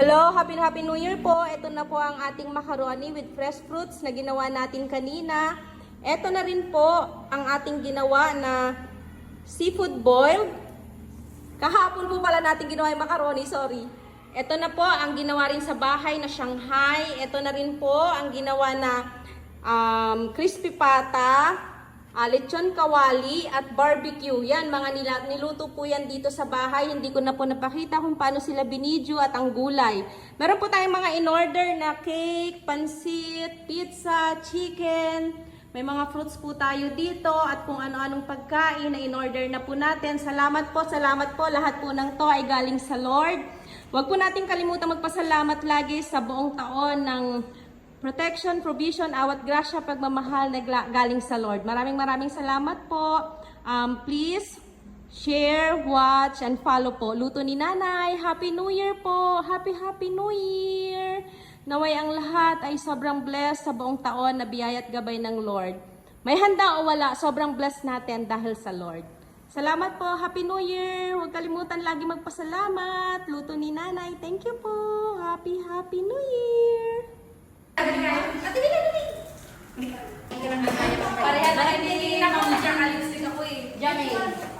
Hello, Happy New Year po. Ito na po ang ating macaroni with fresh fruits na ginawa natin kanina. Ito na rin po ang ating ginawa na seafood boiled. Kahapon po pala natin ginawa yung macaroni, sorry. Ito na po ang ginawa rin sa bahay na Shanghai. Ito na rin po ang ginawa na crispy pata, lechon kawali at barbecue. Yan, mga niluto po yan dito sa bahay. Hindi ko na po napakita kung paano sila binidyo at ang gulay. Meron po tayong mga in-order na cake, pansit, pizza, chicken. May mga fruits po tayo dito at kung ano-anong pagkain na in-order na po natin. Salamat po, salamat po. Lahat po ng to ay galing sa Lord. Huwag po natin kalimutan magpasalamat lagi sa buong taon ng protection, provision, awat grasya, pagmamahal na galing sa Lord. Maraming salamat po. Please share, watch, and follow po. Luto ni Nanay. Happy New Year po. Happy New Year. Naway ang lahat ay sobrang blessed sa buong taon na biyaya at gabay ng Lord. May handa o wala, sobrang blessed natin dahil sa Lord. Salamat po. Happy New Year. Huwag kalimutan lagi magpasalamat. Luto ni Nanay. Thank you po. Happy New Year. Pareha na rin ni Mama Diyan, alis din ako eh. Diyan eh.